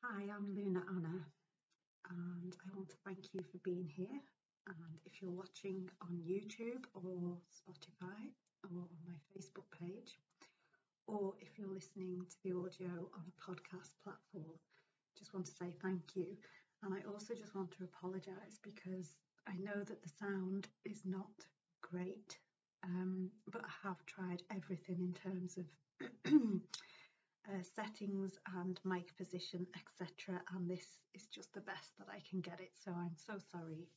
Hi, I'm Luna Anna, and I want to thank you for being here. And if you're watching on YouTube or Spotify or on my Facebook page, or if you're listening to the audio on a podcast platform, just want to say thank you. And I also just want to apologise because I know that the sound is not great, but I have tried everything in terms of settings and mic position, etc. And this is just the best that I can get it. So I'm so sorry.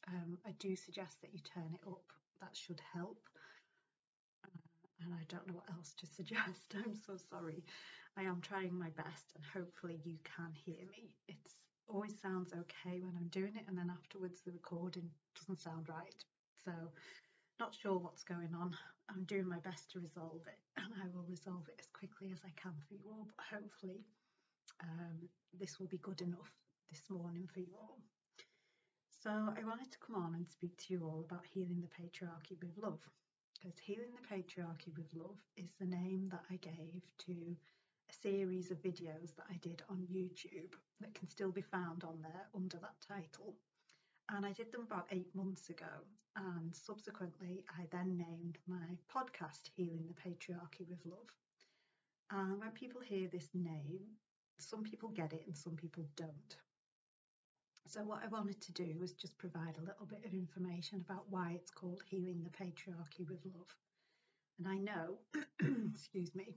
I do suggest that you turn it up. That should help. And I don't know what else to suggest. I'm so sorry. I am trying my best and hopefully you can hear me. It always sounds okay when I'm doing it, and then afterwards the recording doesn't sound right. So not sure what's going on. I'm doing my best to resolve it, and I will resolve it as quickly as I can for you all, but hopefully this will be good enough this morning for you all. So I wanted to come on and speak to you all about healing the patriarchy with love, because healing the patriarchy with love is the name that I gave to a series of videos that I did on YouTube that can still be found on there under that title. And I did them about 8 months ago, and subsequently I then named my podcast Healing the Patriarchy with Love. And when people hear this name, some people get it and some people don't. So what I wanted to do was just provide a little bit of information about why it's called Healing the Patriarchy with Love. And I know, excuse me,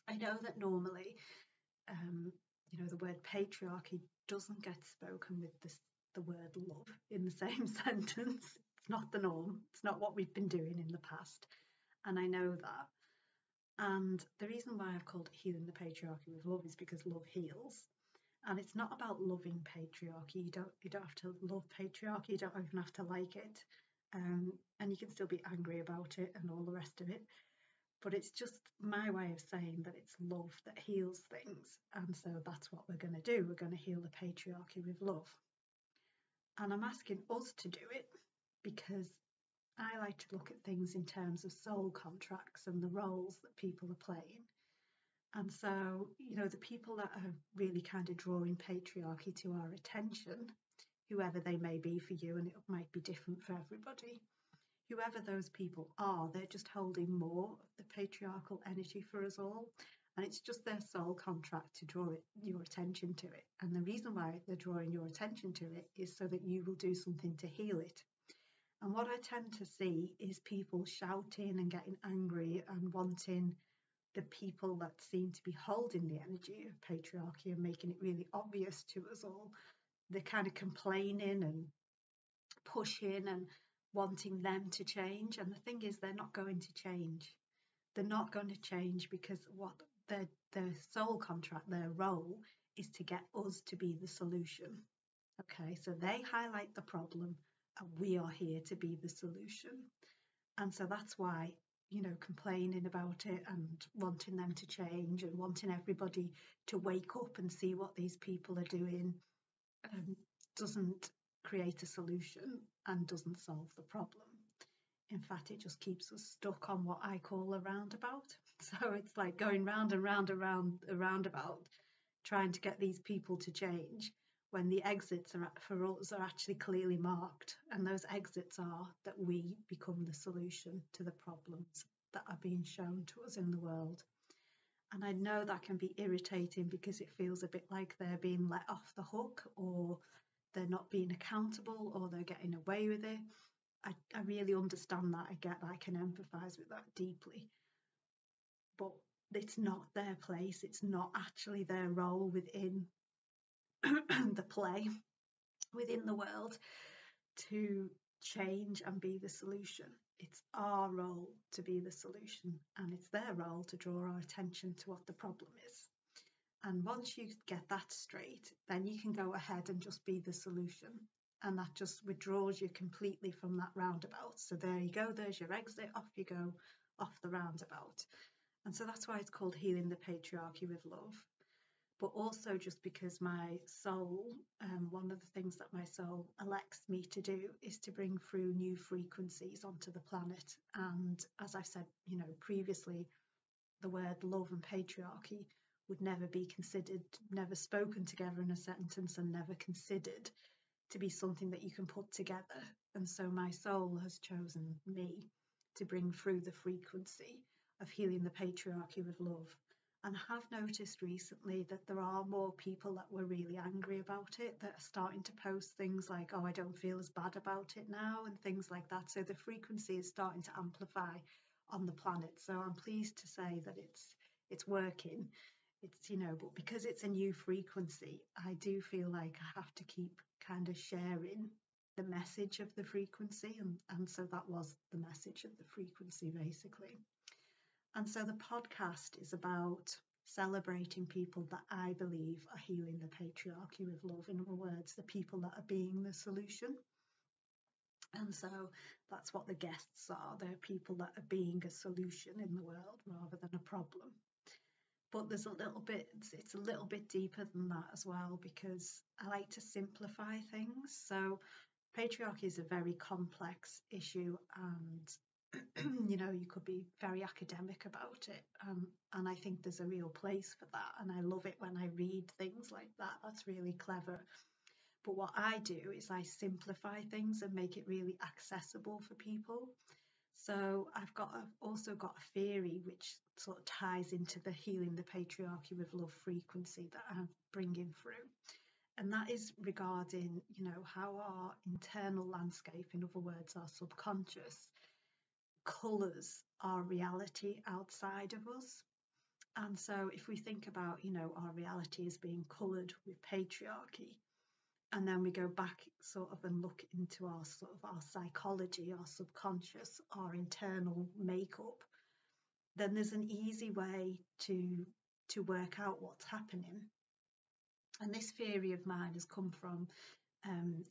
I know that normally, the word patriarchy doesn't get spoken with the word love in the same sentence. It's not the norm. It's not what we've been doing in the past. And I know that. And the reason why I've called it Healing the Patriarchy with Love is because love heals. And it's not about loving patriarchy. You don't have to love patriarchy. You don't even have to like it. And you can still be angry about it and all the rest of it. But it's just my way of saying that it's love that heals things. And so that's what we're going to do. We're going to heal the patriarchy with love. And I'm asking us to do it because I like to look at things in terms of soul contracts and the roles that people are playing. And so, the people that are really kind of drawing patriarchy to our attention, whoever they may be for you, and it might be different for everybody, whoever those people are, they're just holding more of the patriarchal energy for us all. And it's just their soul contract to draw your attention to it. And the reason why they're drawing your attention to it is so that you will do something to heal it. And what I tend to see is people shouting and getting angry and wanting the people that seem to be holding the energy of patriarchy and making it really obvious to us all. They're kind of complaining and pushing and wanting them to change. And the thing is, they're not going to change. They're not going to change because what their soul contract, their role is to get us to be the solution. Okay, so they highlight the problem and we are here to be the solution. And so that's why, complaining about it and wanting them to change and wanting everybody to wake up and see what these people are doing doesn't create a solution and doesn't solve the problem. In fact, it just keeps us stuck on what I call a roundabout. So it's like going round and round around a roundabout, trying to get these people to change when the exits for us are actually clearly marked. And those exits are that we become the solution to the problems that are being shown to us in the world. And I know that can be irritating because it feels a bit like they're being let off the hook, or they're not being accountable, or they're getting away with it. I really understand that. I get that. I can empathise with that deeply. But it's not their place. It's not actually their role within the play, within the world, to change and be the solution. It's our role to be the solution, and it's their role to draw our attention to what the problem is. And once you get that straight, then you can go ahead and just be the solution. And that just withdraws you completely from that roundabout. So there you go, there's your exit, off you go, off the roundabout. And so that's why it's called Healing the Patriarchy with Love. But also just because my soul, one of the things that my soul elects me to do is to bring through new frequencies onto the planet. And as I said, previously, the word love and patriarchy would never be considered, never spoken together in a sentence, and never considered to be something that you can put together. And so my soul has chosen me to bring through the frequency of healing the patriarchy with love. And I have noticed recently that there are more people that were really angry about it that are starting to post things like, oh, I don't feel as bad about it now, and things like that. So the frequency is starting to amplify on the planet. So I'm pleased to say that it's working. It's, but because it's a new frequency, I do feel like I have to keep kind of sharing the message of the frequency. And so that was the message of the frequency, basically. And so the podcast is about celebrating people that I believe are healing the patriarchy with love. In other words, the people that are being the solution. And so that's what the guests are. They're people that are being a solution in the world rather than a problem. But there's it's a little bit deeper than that as well, because I like to simplify things. So patriarchy is a very complex issue, and you could be very academic about it, and I think there's a real place for that, and I love it when I read things like that. That's really clever. But what I do is I simplify things and make it really accessible for people. So I've also got a theory which sort of ties into the healing the patriarchy with love frequency that I'm bringing through. And that is regarding, how our internal landscape, in other words, our subconscious, colours our reality outside of us. And so if we think about, our reality as being coloured with patriarchy, and then we go back sort of and look into our psychology, our subconscious, our internal makeup, then there's an easy way to work out what's happening. And this theory of mine has come from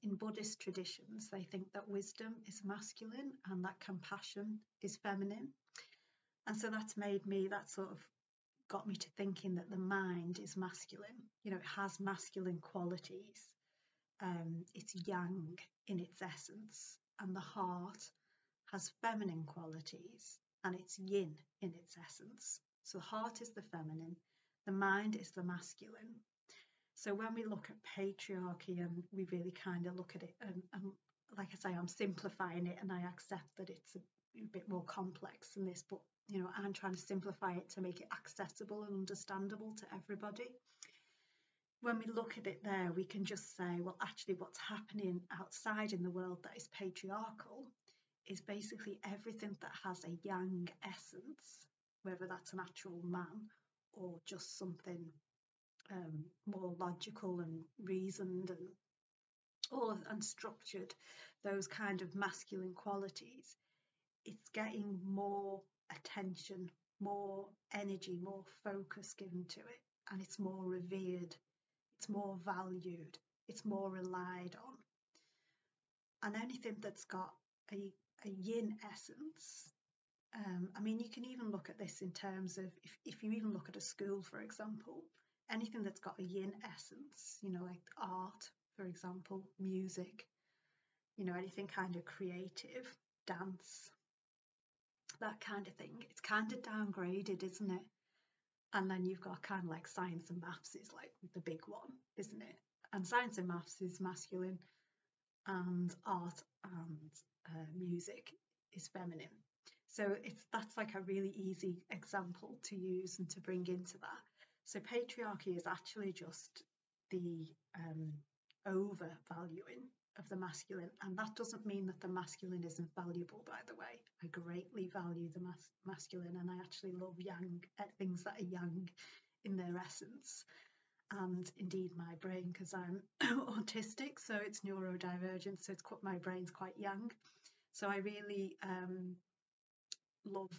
in Buddhist traditions. They think that wisdom is masculine and that compassion is feminine. And so that sort of got me to thinking that the mind is masculine. It has masculine qualities. It's yang in its essence, and the heart has feminine qualities, and it's yin in its essence. So the heart is the feminine, the mind is the masculine. So when we look at patriarchy and we really kind of look at it, and like I say, I'm simplifying it, and I accept that it's a bit more complex than this, but I'm trying to simplify it to make it accessible and understandable to everybody. When we look at it there, we can just say, well, actually what's happening outside in the world that is patriarchal is basically everything that has a yang essence, whether that's an actual man or just something more logical and reasoned and structured, those kind of masculine qualities. It's getting more attention, more energy, more focus given to it, and it's more revered. It's more valued, it's more relied on. And anything that's got a yin essence, you can even look at this in terms of, if you even look at a school, for example, anything that's got a yin essence, like art, for example, music, anything kind of creative, dance, that kind of thing, it's kind of downgraded, isn't it? And then you've got kind of like science and maths is like the big one, isn't it? And science and maths is masculine, and art and music is feminine. So that's like a really easy example to use and to bring into that. So patriarchy is actually just the overvaluing of the masculine, and that doesn't mean that the masculine isn't valuable, by the way. I greatly value the masculine, and I actually love yang, things that are yang in their essence. And indeed my brain, because I'm autistic, so it's neurodivergent, so my brain's quite young. So I really love,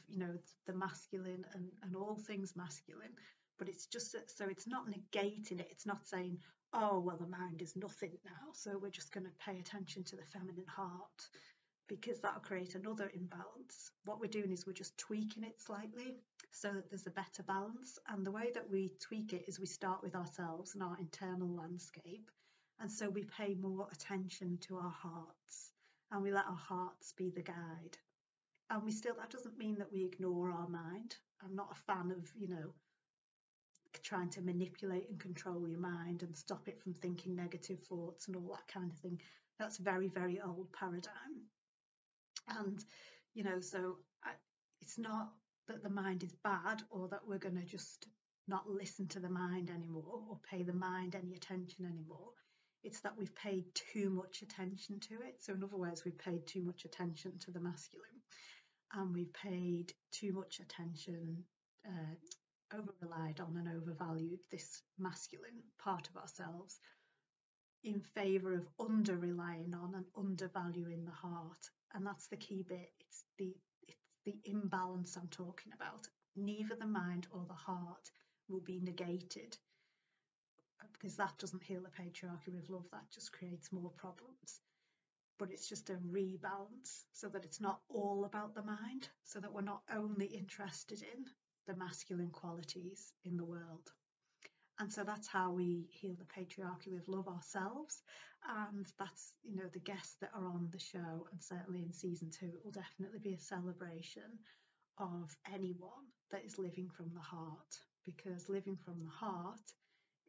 the masculine and all things masculine, but it's just so it's not negating it. It's not saying, oh, well, the mind is nothing now, so we're just going to pay attention to the feminine heart, because that'll create another imbalance. What we're doing is we're just tweaking it slightly so that there's a better balance. And the way that we tweak it is we start with ourselves and our internal landscape. And so we pay more attention to our hearts, and we let our hearts be the guide. And that doesn't mean that we ignore our mind. I'm not a fan of, trying to manipulate and control your mind and stop it from thinking negative thoughts and all that kind of thing. That's very, very old paradigm. And, so it's not that the mind is bad or that we're going to just not listen to the mind anymore or pay the mind any attention anymore. It's that we've paid too much attention to it. So in other words, we've paid too much attention to the masculine, and we've paid too much attention, over-relied on and overvalued this masculine part of ourselves in favour of under-relying on and undervaluing the heart. And that's the key bit. It's the imbalance I'm talking about. Neither the mind or the heart will be negated, because that doesn't heal the patriarchy with love. That just creates more problems. But it's just a rebalance, so that it's not all about the mind, so that we're not only interested in the masculine qualities in the world. And so that's how we heal the patriarchy with love ourselves. And that's, the guests that are on the show, and certainly in season 2, it will definitely be a celebration of anyone that is living from the heart, because living from the heart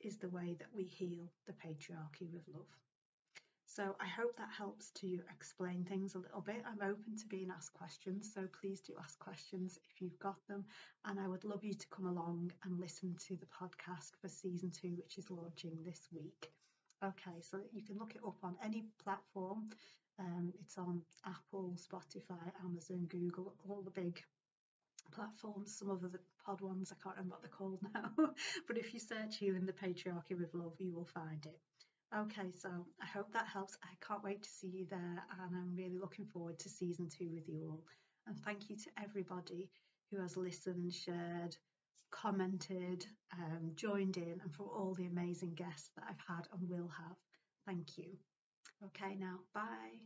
is the way that we heal the patriarchy with love. So I hope that helps to explain things a little bit. I'm open to being asked questions, so please do ask questions if you've got them. And I would love you to come along and listen to the podcast for season 2, which is launching this week. Okay, so you can look it up on any platform. It's on Apple, Spotify, Amazon, Google, all the big platforms. Some of the pod ones, I can't remember what they're called now. But if you search Healing the Patriarchy with Love, you will find it. Okay, so I hope that helps. I can't wait to see you there, and I'm really looking forward to season 2 with you all. And thank you to everybody who has listened, shared, commented, joined in, and for all the amazing guests that I've had and will have. Thank you. Okay, now, bye.